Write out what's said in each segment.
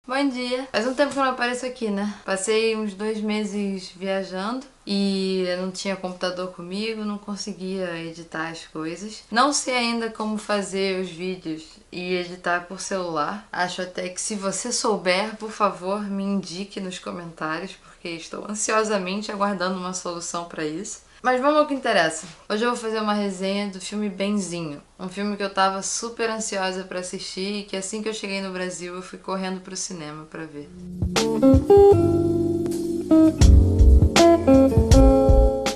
Bom dia! Faz um tempo que eu não apareço aqui, né? Passei uns 2 meses viajando e eu não tinha computador comigo, não conseguia editar as coisas. Não sei ainda como fazer os vídeos e editar por celular. Acho até que se você souber, por favor, me indique nos comentários, porque estou ansiosamente aguardando uma solução para isso. Mas vamos ao que interessa. Hoje eu vou fazer uma resenha do filme Benzinho. Um filme que eu tava super ansiosa pra assistir e que assim que eu cheguei no Brasil eu fui correndo pro cinema pra ver.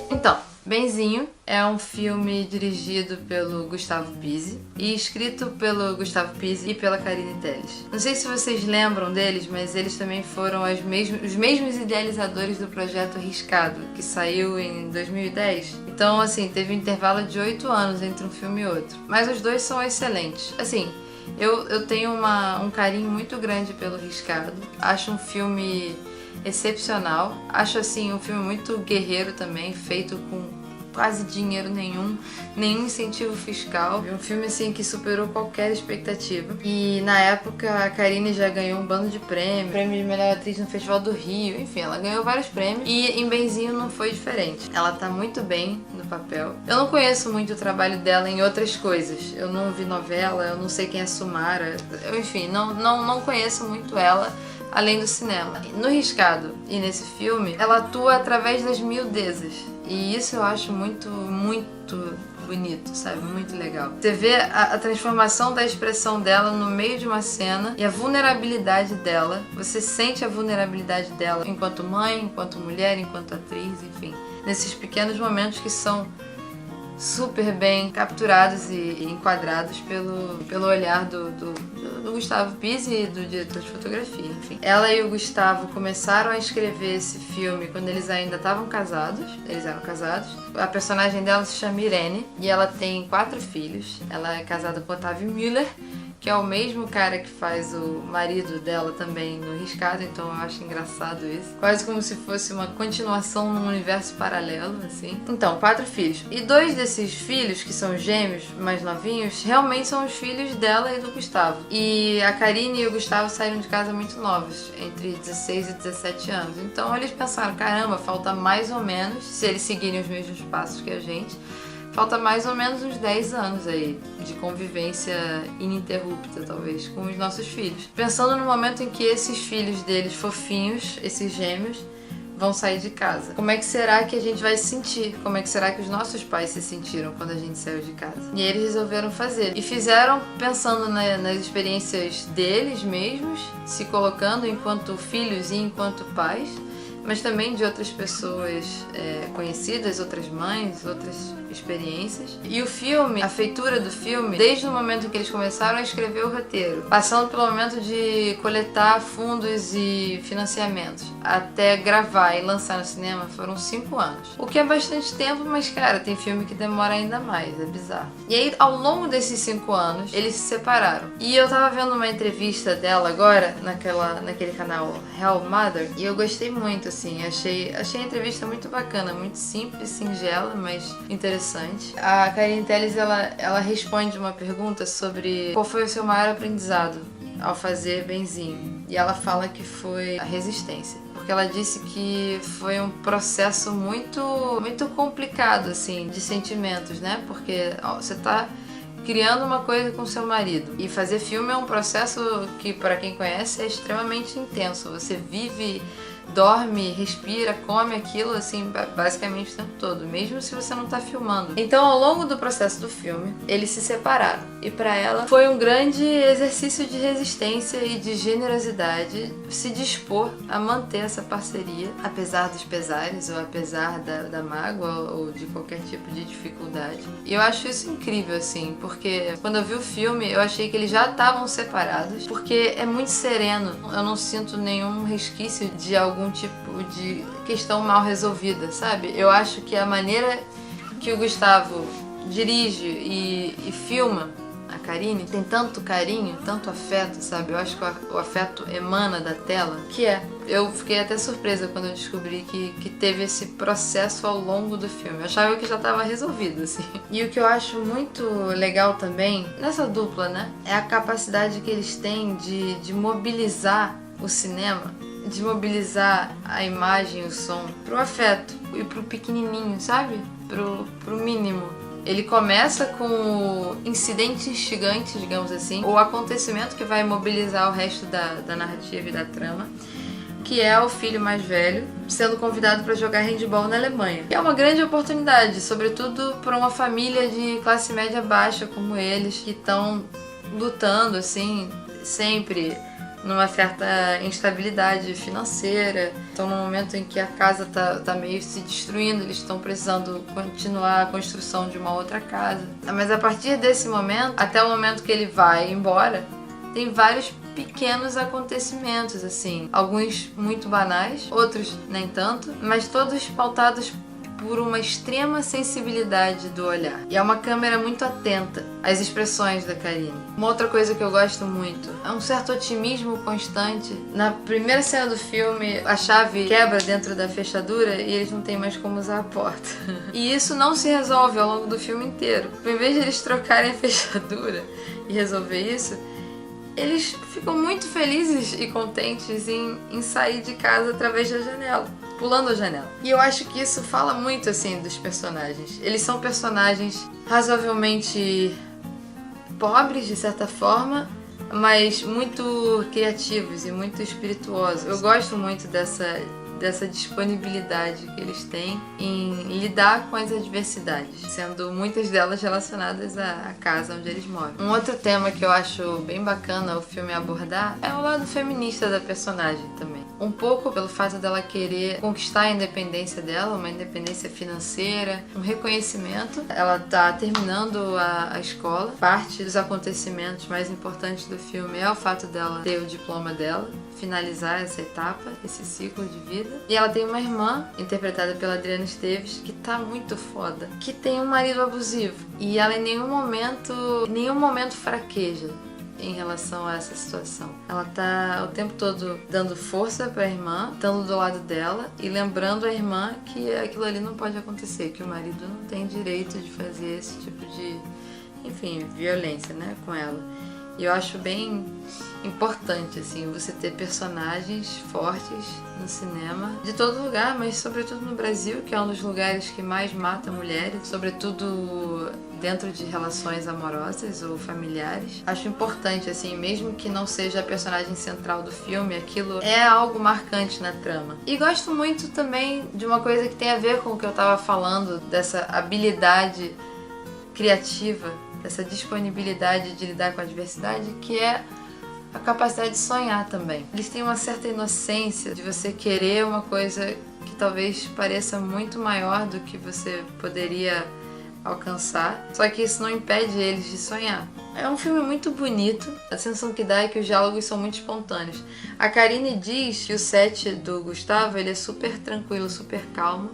Então, Benzinho é um filme dirigido pelo Gustavo Pizzi e escrito pelo Gustavo Pizzi e pela Carine Telles. Não sei se vocês lembram deles, mas eles também foram os mesmos idealizadores do projeto Riscado, que saiu em 2010. Então, assim, teve um intervalo de 8 anos entre um filme e outro. Mas os dois são excelentes. Assim, eu tenho um carinho muito grande pelo Riscado. Acho um filme excepcional. Acho, assim, um filme muito guerreiro também, feito com quase dinheiro nenhum incentivo fiscal. Um filme assim que superou qualquer expectativa. E na época a Carine já ganhou um bando de prêmios, prêmio de melhor atriz no Festival do Rio, enfim, ela ganhou vários prêmios. E em Benzinho não foi diferente. Ela tá muito bem no papel. Eu não conheço muito o trabalho dela em outras coisas. Eu não vi novela, eu não sei quem é Sumara. Enfim, não conheço muito ela além do cinema. No Riscado e nesse filme, ela atua através das miudezas. E isso eu acho muito bonito, sabe? Muito legal. Você vê a transformação da expressão dela no meio de uma cena e a vulnerabilidade dela. Você sente a vulnerabilidade dela enquanto mãe, enquanto mulher, enquanto atriz, enfim. Nesses pequenos momentos que são super bem capturados e enquadrados pelo olhar do Gustavo Pizzi e do diretor de fotografia, enfim. Ela e o Gustavo começaram a escrever esse filme quando eles ainda estavam casados. Eles eram casados. A personagem dela se chama Irene e ela tem 4 filhos. Ela é casada com Otávio Müller, que é o mesmo cara que faz o marido dela também no Riscado, então eu acho engraçado isso. Quase como se fosse uma continuação num universo paralelo, assim. Então, 4 filhos. E 2 desses filhos, que são gêmeos, mais novinhos, realmente são os filhos dela e do Gustavo. E a Carine e o Gustavo saíram de casa muito novos, entre 16 e 17 anos. Então eles pensaram, caramba, falta mais ou menos, se eles seguirem os mesmos passos que a gente, falta mais ou menos uns 10 anos aí de convivência ininterrupta, talvez, com os nossos filhos. Pensando no momento em que esses filhos deles, fofinhos, esses gêmeos, vão sair de casa. Como é que será que a gente vai se sentir? Como é que será que os nossos pais se sentiram quando a gente saiu de casa? E eles resolveram fazer. E fizeram pensando nas experiências deles mesmos, se colocando enquanto filhos e enquanto pais, mas também de outras pessoas conhecidas, outras mães, outras experiências. E o filme, a feitura do filme, desde o momento em que eles começaram a escrever o roteiro, passando pelo momento de coletar fundos e financiamentos, até gravar e lançar no cinema, foram 5 anos. O que é bastante tempo, mas cara, tem filme que demora ainda mais, é bizarro. E aí, ao longo desses 5 anos, eles se separaram. E eu tava vendo uma entrevista dela agora, naquele canal Hell Mother, e eu gostei muito, assim, achei a entrevista muito bacana, muito simples, singela, mas interessante. A Carine Telles, ela responde uma pergunta sobre qual foi o seu maior aprendizado ao fazer Benzinho. E ela fala que foi a resistência. Porque ela disse que foi um processo muito complicado, assim, de sentimentos, né? Porque você tá criando uma coisa com seu marido. E fazer filme é um processo que, para quem conhece, é extremamente intenso. Você vive, dorme, respira, come aquilo, assim, basicamente o tempo todo, mesmo se você não tá filmando. Então, ao longo do processo do filme, eles se separaram. E pra ela foi um grande exercício de resistência e de generosidade se dispor a manter essa parceria, apesar dos pesares, ou apesar da mágoa, ou de qualquer tipo de dificuldade. E eu acho isso incrível, assim, porque quando eu vi o filme, eu achei que eles já estavam separados, porque é muito sereno. Eu não sinto nenhum resquício de algum tipo de questão mal resolvida, sabe? Eu acho que a maneira que o Gustavo dirige e filma a Carine tem tanto carinho, tanto afeto, sabe? Eu acho que o afeto emana da tela, que eu fiquei até surpresa quando eu descobri que teve esse processo ao longo do filme. Eu achava que já estava resolvido, assim. E o que eu acho muito legal também, nessa dupla, né? É a capacidade que eles têm de mobilizar o cinema de mobilizar a imagem e o som pro afeto e pro pequenininho, sabe? Pro mínimo. Ele começa com o incidente instigante, digamos assim, o acontecimento que vai mobilizar o resto da narrativa e da trama, que é o filho mais velho sendo convidado para jogar handball na Alemanha. E é uma grande oportunidade, sobretudo para uma família de classe média baixa como eles, que estão lutando assim, sempre numa certa instabilidade financeira. Estão num momento em que a casa tá meio se destruindo, eles estão precisando continuar a construção de uma outra casa. Mas a partir desse momento, até o momento que ele vai embora, tem vários pequenos acontecimentos, assim. Alguns muito banais, outros nem tanto, mas todos pautados por uma extrema sensibilidade do olhar. E é uma câmera muito atenta às expressões da Carine. Uma outra coisa que eu gosto muito é um certo otimismo constante. Na primeira cena do filme, a chave quebra dentro da fechadura e eles não têm mais como usar a porta. E isso não se resolve ao longo do filme inteiro. Em vez de eles trocarem a fechadura e resolver isso, eles ficam muito felizes e contentes em sair de casa através da janela, pulando a janela. E eu acho que isso fala muito, assim, dos personagens. Eles são personagens razoavelmente pobres, de certa forma, mas muito criativos e muito espirituosos. Eu gosto muito dessa disponibilidade que eles têm em lidar com as adversidades, sendo muitas delas relacionadas à casa onde eles moram. Um outro tema que eu acho bem bacana o filme abordar é o lado feminista da personagem também. Um pouco pelo fato dela querer conquistar a independência dela, uma independência financeira, um reconhecimento. Ela tá terminando a escola. Parte dos acontecimentos mais importantes do filme é o fato dela ter o diploma dela, finalizar essa etapa, esse ciclo de vida. E ela tem uma irmã, interpretada pela Adriana Esteves, que tá muito foda, que tem um marido abusivo. E ela em nenhum momento fraqueja em relação a essa situação. Ela tá o tempo todo dando força pra irmã, estando do lado dela e lembrando a irmã que aquilo ali não pode acontecer, que o marido não tem direito de fazer esse tipo de, enfim, violência, né, com ela. E eu acho bem importante, assim, você ter personagens fortes no cinema, de todo lugar, mas sobretudo no Brasil, que é um dos lugares que mais mata mulheres, sobretudo dentro de relações amorosas ou familiares. Acho importante, assim, mesmo que não seja a personagem central do filme, aquilo é algo marcante na trama. E gosto muito também de uma coisa que tem a ver com o que eu tava falando, dessa habilidade criativa, essa disponibilidade de lidar com a adversidade, que é a capacidade de sonhar também. Eles têm uma certa inocência de você querer uma coisa que talvez pareça muito maior do que você poderia alcançar, só que isso não impede eles de sonhar. É um filme muito bonito, a sensação que dá é que os diálogos são muito espontâneos. A Carine diz que o set do Gustavo ele é super tranquilo, super calmo,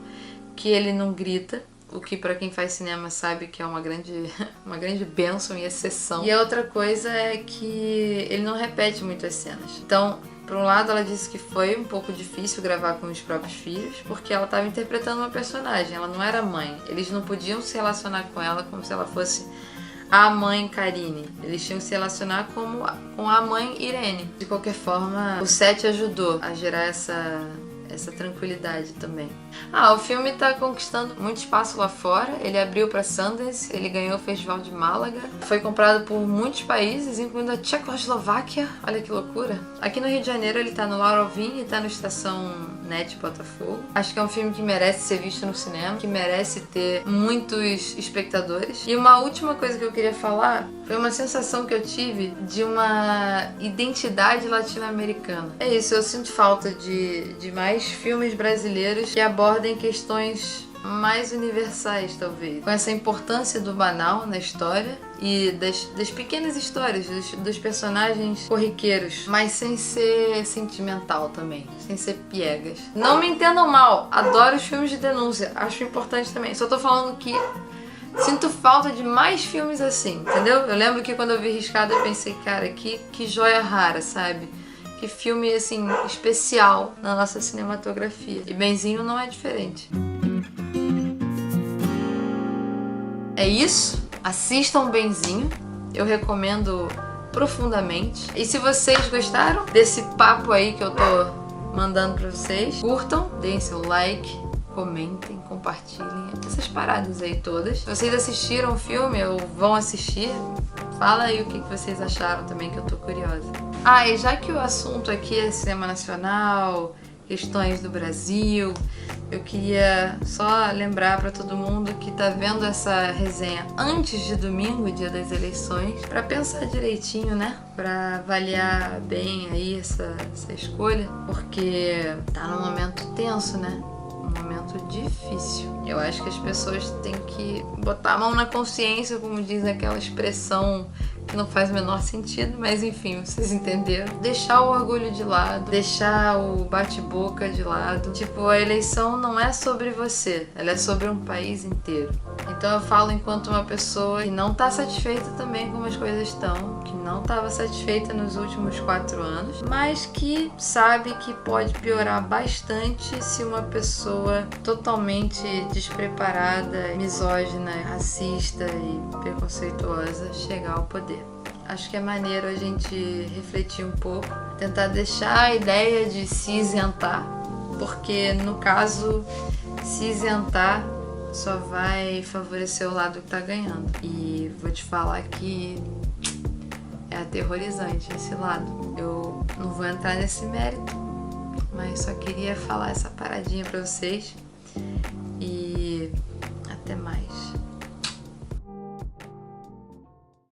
que ele não grita, o que pra quem faz cinema sabe que é uma grande bênção e exceção. E a outra coisa é que ele não repete muito as cenas. Então, por um lado, ela disse que foi um pouco difícil gravar com os próprios filhos, porque ela estava interpretando uma personagem, ela não era mãe. Eles não podiam se relacionar com ela como se ela fosse a mãe Carine. Eles tinham que se relacionar com a mãe Irene. De qualquer forma, o set ajudou a gerar essa tranquilidade também. O filme tá conquistando muito espaço lá fora. Ele abriu para Sundance, ele ganhou o Festival de Málaga, foi comprado por muitos países, incluindo a Tchecoslováquia. Olha que loucura. Aqui no Rio de Janeiro ele tá no Laurel Vine e tá no Estação Net Botafogo. Acho que é um filme que merece ser visto no cinema, que merece ter muitos espectadores. E uma última coisa que eu queria falar foi uma sensação que eu tive de uma identidade latino-americana. É isso, eu sinto falta de mais filmes brasileiros que abordem questões mais universais, talvez. Com essa importância do banal na história e das pequenas histórias, dos personagens corriqueiros, mas sem ser sentimental também, sem ser piegas. Não me entendam mal, adoro os filmes de denúncia, acho importante também. Só tô falando que sinto falta de mais filmes assim, entendeu? Eu lembro que quando eu vi Riscado eu pensei, cara, que joia rara, sabe? Que filme, assim, especial na nossa cinematografia. E Benzinho não é diferente. É isso. Assistam Benzinho. Eu recomendo profundamente. E se vocês gostaram desse papo aí que eu tô mandando pra vocês, curtam, deem seu like, comentem, compartilhem, essas paradas aí todas. Se vocês assistiram o filme ou vão assistir, fala aí o que vocês acharam também, que eu tô curiosa. Ah, e já que o assunto aqui é cinema nacional, questões do Brasil, eu queria só lembrar pra todo mundo que tá vendo essa resenha antes de domingo, dia das eleições, pra pensar direitinho, né? Pra avaliar bem aí essa escolha, porque tá num momento tenso, né? Um momento difícil. Eu acho que as pessoas têm que botar a mão na consciência, como diz aquela expressão que não faz o menor sentido, mas enfim, vocês entenderam. Deixar o orgulho de lado, deixar o bate-boca de lado. Tipo, a eleição não é sobre você, ela é sobre um país inteiro. Então eu falo enquanto uma pessoa que não tá satisfeita também como as coisas estão, que não estava satisfeita nos últimos 4 anos, mas que sabe que pode piorar bastante se uma pessoa totalmente despreparada, misógina, racista e preconceituosa chegar ao poder. Acho que é maneiro a gente refletir um pouco, tentar deixar a ideia de se isentar, porque no caso, se isentar só vai favorecer o lado que tá ganhando. E vou te falar que é aterrorizante esse lado. Eu não vou entrar nesse mérito, mas só queria falar essa paradinha pra vocês.